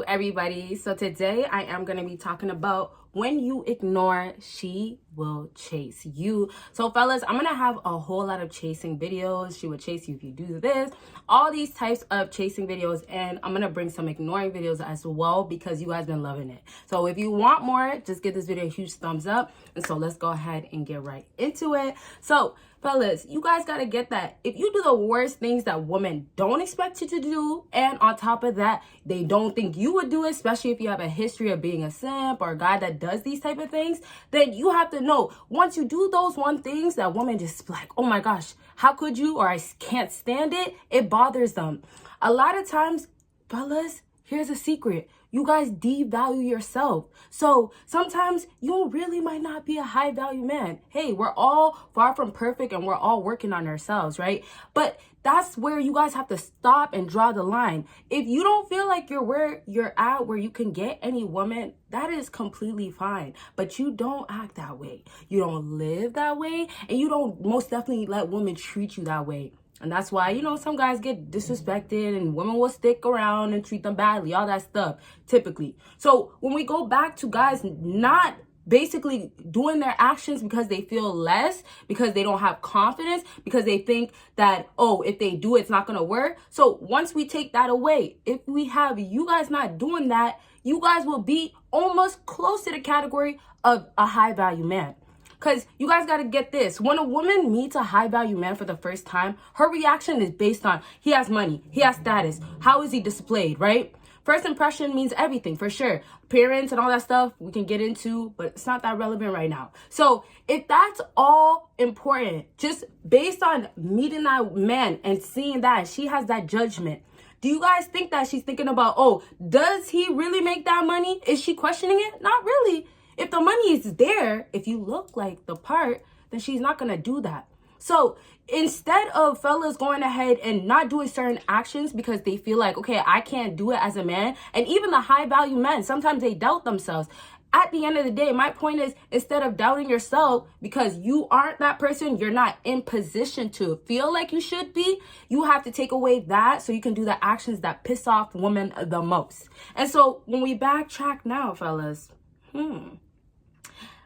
Everybody, so today I am going to be talking about when you ignore, she will chase you. So fellas, I'm gonna have a whole lot of chasing videos. She will chase you if you do this, all these types of chasing videos, and I'm gonna bring some ignoring videos as well because you guys been loving it. So if you want more, just give this video a huge thumbs up. And so let's go ahead and get right into it. So fellas, you guys gotta get that if you do the worst things that women don't expect you to do, and on top of that they don't think you would do it, especially if you have a history of being a simp or a guy that does these type of things, then you have to know once you do those one things that women just like, oh my gosh, how could you, or I can't stand it, it bothers them. A lot of times, fellas, here's a secret. You guys devalue yourself. So sometimes you really might not be a high value man. Hey, we're all far from perfect and we're all working on ourselves, right? But that's where you guys have to stop and draw the line. If you don't feel like you're where you're at, where you can get any woman, that is completely fine. But you don't act that way. You don't live that way. And you don't most definitely let women treat you that way. And that's why, you know, some guys get disrespected and women will stick around and treat them badly, all that stuff, typically. So when we go back to guys not basically doing their actions because they feel less, because they don't have confidence, because they think that, oh, if they do, it's not going to work. So once we take that away, if we have you guys not doing that, you guys will be almost close to the category of a high value man. Because you guys got to get this. When a woman meets a high value man for the first time, her reaction is based on he has money, he has status, how is he displayed, right? First impression means everything, for sure. Appearance and all that stuff we can get into, but it's not that relevant right now. So if that's all important, just based on meeting that man and seeing that she has that judgment, do you guys think that she's thinking about, oh, does he really make that money? Is she questioning it? Not really. If the money is there, if you look like the part, then she's not going to do that. So instead of fellas going ahead and not doing certain actions because they feel like, okay, I can't do it as a man, and even the high value men, sometimes they doubt themselves. At the end of the day, my point is, instead of doubting yourself because you aren't that person, you're not in position to feel like you should be, you have to take away that so you can do the actions that piss off women the most. And so when we backtrack now, fellas,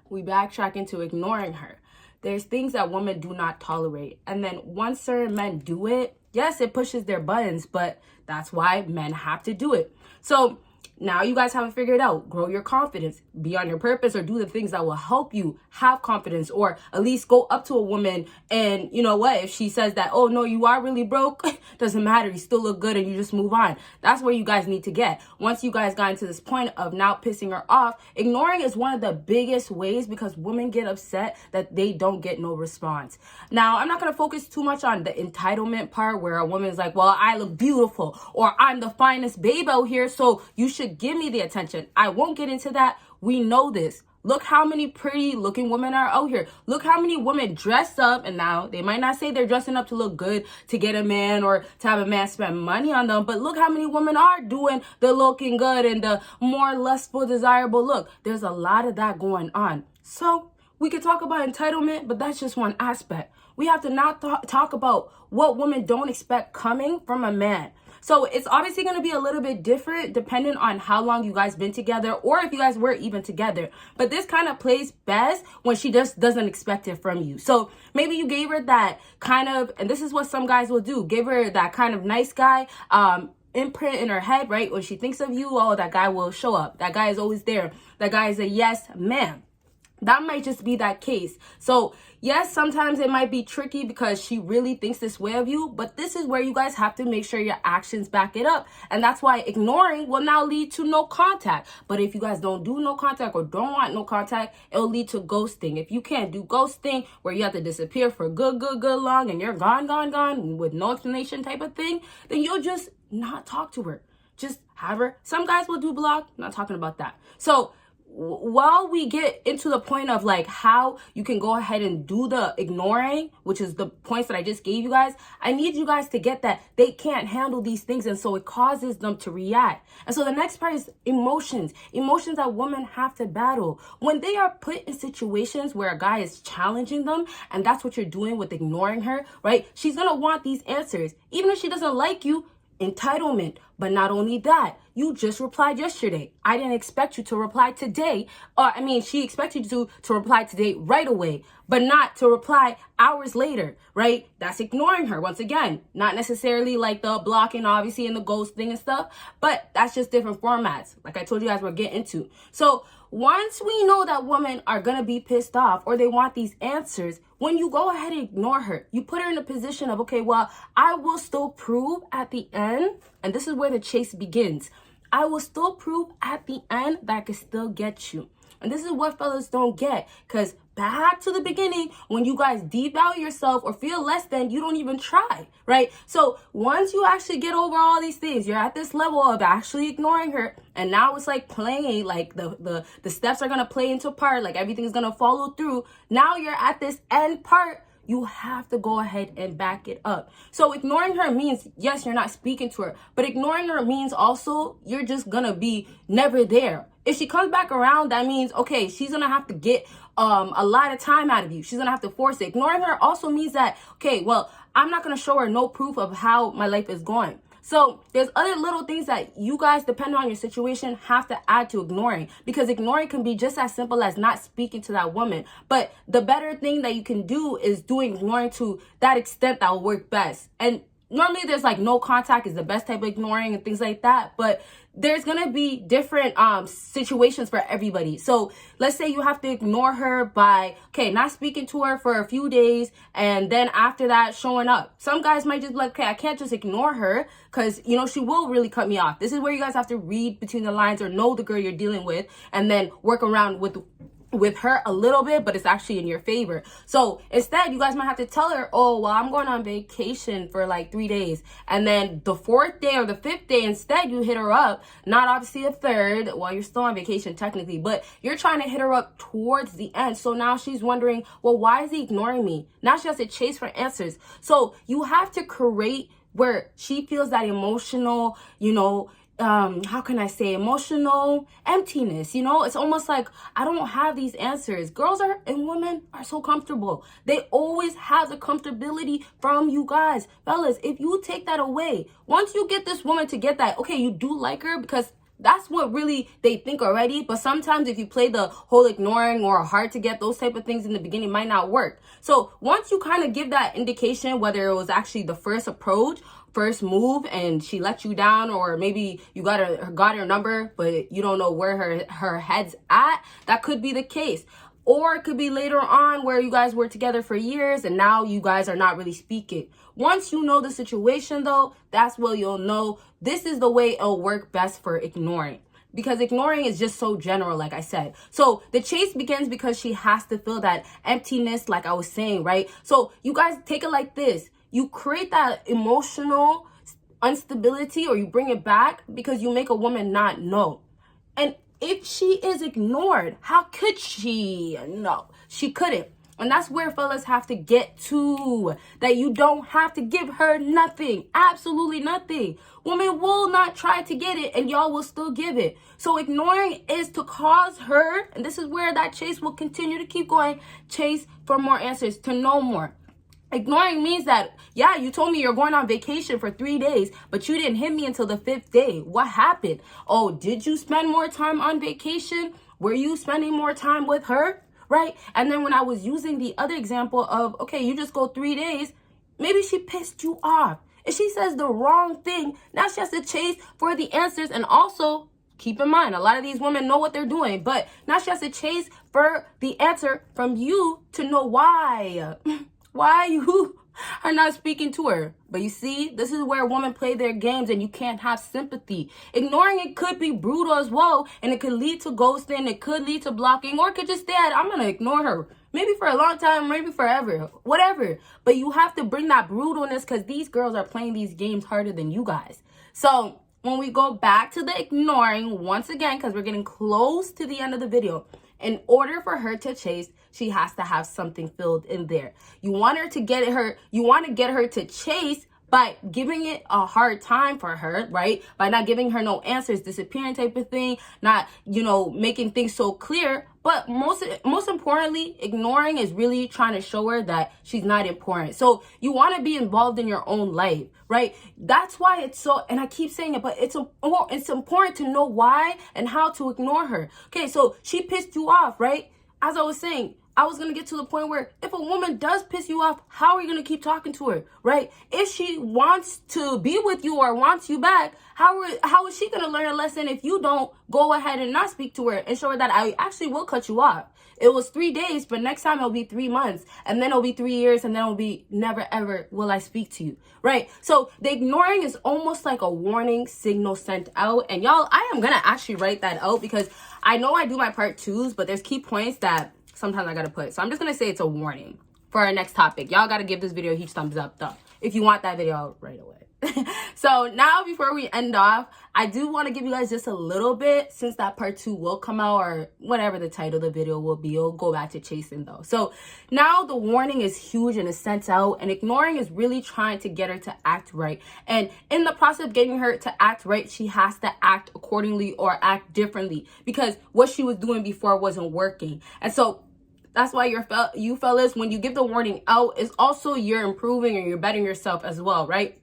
we backtrack into ignoring her. There's things that women do not tolerate. And then once certain men do it, yes, it pushes their buttons, but that's why men have to do it. So now you guys haven't figured out. Grow your confidence. Be on your purpose, or do the things that will help you have confidence, or at least go up to a woman and, you know what, if she says that, oh no, you are really broke, doesn't matter, you still look good, and you just move on. That's where you guys need to get. Once you guys got into this point of now pissing her off, ignoring is one of the biggest ways, because women get upset that they don't get no response. Now, I'm not going to focus too much on the entitlement part where a woman's like, well, I look beautiful, or I'm the finest babe out here, so you should give me the attention. I won't get into that. We know this. Look how many pretty looking women are out here. Look how many women dress up, and now they might not say they're dressing up to look good to get a man or to have a man spend money on them, but look how many women are doing the looking good and the more lustful, desirable look. There's a lot of that going on. So we could talk about entitlement, but that's just one aspect. We have to now talk about what women don't expect coming from a man. So it's obviously going to be a little bit different depending on how long you guys been together, or if you guys were even together. But this kind of plays best when she just doesn't expect it from you. So maybe you gave her that kind of, and this is what some guys will do, give her that kind of nice guy imprint in her head, right? When she thinks of you, oh, that guy will show up. That guy is always there. That guy is a yes man. That might just be that case. So yes, sometimes it might be tricky because she really thinks this way of you, but this is where you guys have to make sure your actions back it up. And that's why ignoring will now lead to no contact. But if you guys don't do no contact or don't want no contact, it'll lead to ghosting. If you can't do ghosting where you have to disappear for good long and you're gone with no explanation type of thing, then you'll just not talk to her. Just have her. Some guys will do block. I'm not talking about that. So while we get into the point of like how you can go ahead and do the ignoring, which is the points that I just gave you guys, I need you guys to get that they can't handle these things, and so it causes them to react. And so the next part is emotions that women have to battle when they are put in situations where a guy is challenging them, and that's what you're doing with ignoring her, right? She's gonna want these answers even if she doesn't like you. Entitlement. But not only that, you just replied yesterday. I didn't expect you to reply today. She expected you to reply today right away, but not to reply hours later, right? That's ignoring her. Once again, not necessarily like the blocking, obviously, and the ghosting and stuff, but that's just different formats. Like I told you guys, we're getting into. So once we know that women are going to be pissed off or they want these answers, when you go ahead and ignore her, you put her in a position of, okay, well, I will still prove at the end, and this is where the chase begins. I will still prove at the end that I can still get you. And this is what fellas don't get, because back to the beginning, when you guys devalue yourself or feel less than, you don't even try, right? So once you actually get over all these things, you're at this level of actually ignoring her, and now it's like playing, like the steps are gonna play into part, like everything's gonna follow through. Now you're at this end part. You have to go ahead and back it up. So ignoring her means, yes, you're not speaking to her, but ignoring her means also you're just gonna be never there. If she comes back around, that means, okay, she's gonna have to get a lot of time out of you. She's gonna have to force it. Ignoring her also means that, okay, well, I'm not gonna show her no proof of how my life is going. So there's other little things that you guys, depending on your situation, have to add to ignoring, because ignoring can be just as simple as not speaking to that woman. But the better thing that you can do is doing ignoring to that extent that will work best. And normally there's like no contact is the best type of ignoring and things like that, but there's gonna be different situations for everybody. So let's say you have to ignore her by, okay, not speaking to her for a few days, and then after that showing up. Some guys might just be like, okay, I can't just ignore her because, you know, she will really cut me off. This is where you guys have to read between the lines or know the girl you're dealing with, and then work around with her a little bit, but it's actually in your favor. So instead, you guys might have to tell her, oh, well, I'm going on vacation for like 3 days. And then the 4th day or the 5th day, instead, you hit her up, not obviously a 3rd, well, you're still on vacation technically, but you're trying to hit her up towards the end. So now she's wondering, well, why is he ignoring me? Now she has to chase for answers. So you have to create where she feels that emotional, how can I say, emotional emptiness. It's almost like I don't have these answers. Girls and women are so comfortable. They always have the comfortability from you guys. Fellas, if you take that away, once you get this woman to get that, okay, you do like her because that's what really they think already. But sometimes if you play the whole ignoring or hard to get, those type of things in the beginning might not work. So once you kind of give that indication, whether it was actually the first approach, first move, and she let you down, or maybe you got her number, but you don't know where her head's at, that could be the case. Or it could be later on where you guys were together for years and now you guys are not really speaking. Once you know the situation though, that's where you'll know this is the way it'll work best for ignoring. Because ignoring is just so general, like I said. So the chase begins because she has to feel that emptiness, like I was saying, right? So you guys take it like this. You create that emotional instability, or you bring it back because you make a woman not know. And if she is ignored, how could she? No, she couldn't. And that's where fellas have to get to, that you don't have to give her nothing, absolutely nothing. Women will not try to get it and y'all will still give it. So ignoring is to cause her, and this is where that chase will continue to keep going, chase for more answers, to know more. Ignoring means that, yeah, you told me you're going on vacation for 3 days, but you didn't hit me until the 5th day. What happened? Oh, did you spend more time on vacation? Were you spending more time with her? Right? And then when I was using the other example of, okay, you just go 3 days, maybe she pissed you off. If she says the wrong thing, now she has to chase for the answers. And also, keep in mind, a lot of these women know what they're doing, but now she has to chase for the answer from you to know why. Why you are not speaking to her. But you see, this is where women play their games and you can't have sympathy. Ignoring it could be brutal as well, and it could lead to ghosting, it could lead to blocking, or it could just stay at, I'm going to ignore her. Maybe for a long time, maybe forever, whatever. But you have to bring that brutalness because these girls are playing these games harder than you guys. So when we go back to the ignoring, once again, because we're getting close to the end of the video, in order for her to chase, she has to have something filled in there. You want to get her to chase by giving it a hard time for her, right? By not giving her no answers, disappearing type of thing, not, making things so clear. But most importantly, ignoring is really trying to show her that she's not important. So you want to be involved in your own life, right? That's why it's so, and I keep saying it, but it's important to know why and how to ignore her. Okay, so she pissed you off, right? As I was saying, I was going to get to the point where if a woman does piss you off, how are you going to keep talking to her, right? If she wants to be with you or wants you back, how is she going to learn a lesson if you don't go ahead and not speak to her and show her that I actually will cut you off? It was 3 days, but next time it'll be 3 months, and then it'll be 3 years, and then it'll be never ever will I speak to you, right? So the ignoring is almost like a warning signal sent out. And y'all, I am going to actually write that out because I know I do my part twos, but there's key points that sometimes I gotta put. So I'm just gonna say it's a warning for our next topic. Y'all gotta give this video a huge thumbs up though, if you want that video out right away. So now before we end off, I do want to give you guys just a little bit, since that part 2 will come out, or whatever the title of the video will be. It'll go back to chasing though. So now the warning is huge and is sent out, and ignoring is really trying to get her to act right. And in the process of getting her to act right, she has to act accordingly or act differently, because what she was doing before wasn't working. And so that's why you fellas, when you give the warning out, it's also you're improving and you're bettering yourself as well, right?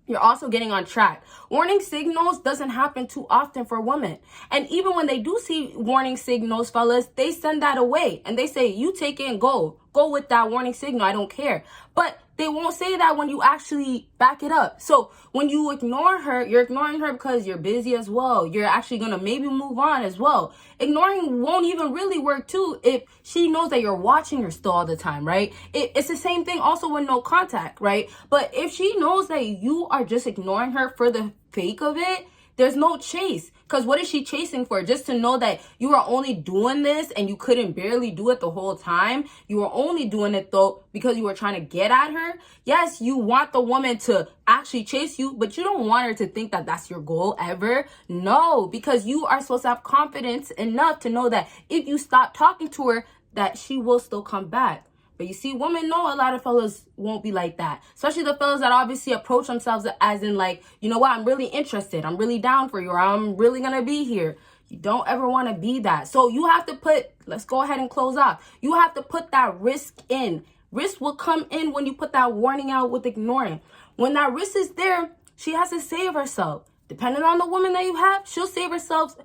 You're also getting on track. Warning signals doesn't happen too often for women. And even when they do see warning signals, fellas, they send that away. And they say, you take it and go. Go with that warning signal. I don't care. But they won't say that when you actually back it up. So when you ignore her, you're ignoring her because you're busy as well. You're actually going to maybe move on as well. Ignoring won't even really work too if she knows that you're watching her still all the time, right? It's the same thing also with no contact, right? But if she knows that you are just ignoring her for the fake of it, there's no chase. Because what is she chasing for? Just to know that you are only doing this and you couldn't barely do it the whole time. You were only doing it though because you were trying to get at her. Yes, you want the woman to actually chase you, but you don't want her to think that that's your goal ever. No, because you are supposed to have confidence enough to know that if you stop talking to her, that she will still come back. But you see, women know a lot of fellas won't be like that. Especially the fellas that obviously approach themselves as in like, you know what, I'm really interested. I'm really down for you. Or I'm really going to be here. You don't ever want to be that. So you have to let's go ahead and close off. You have to put that risk in. Risk will come in when you put that warning out with ignoring. When that risk is there, she has to save herself. Depending on the woman that you have, she'll save herself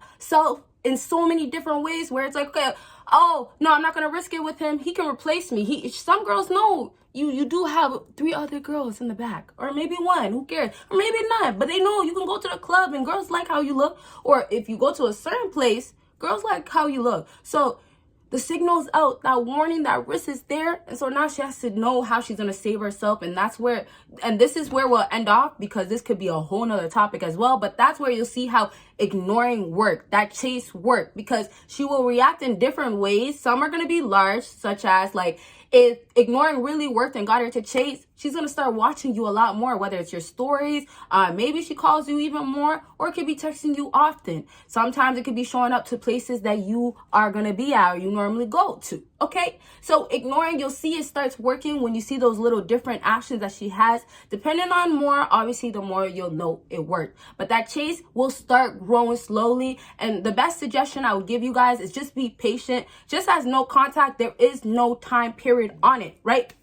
in so many different ways where it's like, okay, oh, no, I'm not going to risk it with him. He can replace me. Some girls know you do have 3 other girls in the back, or maybe 1, who cares? Or maybe not, but they know you can go to the club and girls like how you look. Or if you go to a certain place, girls like how you look. So the signal's out, that warning, that risk is there. And so now she has to know how she's going to save herself. And this is where we'll end off, because this could be a whole nother topic as well. But that's where you'll see how ignoring work, that chase work, because she will react in different ways. Some are going to be large, such as like, if ignoring really worked and got her to chase, she's going to start watching you a lot more, whether it's your stories, maybe she calls you even more, or it could be texting you often. Sometimes it could be showing up to places that you are going to be at or you normally go to. Okay, so ignoring, you'll see it starts working when you see those little different actions that she has. Depending on more, obviously, the more you'll know it worked. But that chase will start growing slowly. And the best suggestion I would give you guys is just be patient. Just as no contact, there is no time period on it, right?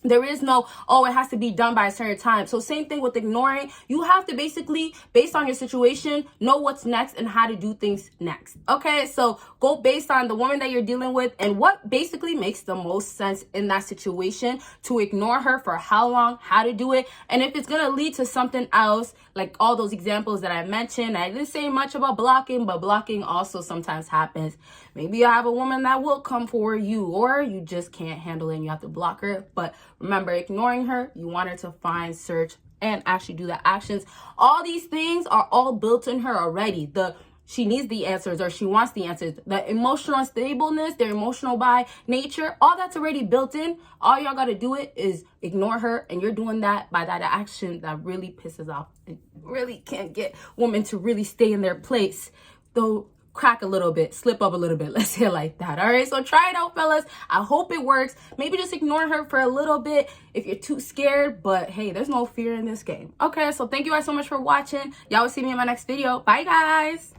There is no, oh, it has to be done by a certain time. So same thing with ignoring. You have to basically, based on your situation, know what's next and how to do things next. Okay, so go based on the woman that you're dealing with and what basically makes the most sense in that situation, to ignore her for how long, how to do it. And if it's going to lead to something else, like all those examples that I mentioned, I didn't say much about blocking, but blocking also sometimes happens. Maybe you have a woman that will come for you, or you just can't handle it and you have to block her. But remember, ignoring her, you want her to find, search, and actually do the actions. All these things are all built in her already. She needs the answers, or she wants the answers. The emotional unstableness, their emotional by nature, all that's already built in. All y'all got to do it is ignore her, and you're doing that by that action that really pisses off and really can't get women to really stay in their place. Though crack a little bit, slip up a little bit. Let's say it like that. All right, so try it out, fellas. I hope it works. Maybe just ignore her for a little bit if you're too scared, but hey, there's no fear in this game. Okay, so thank you guys so much for watching. Y'all will see me in my next video. Bye, guys.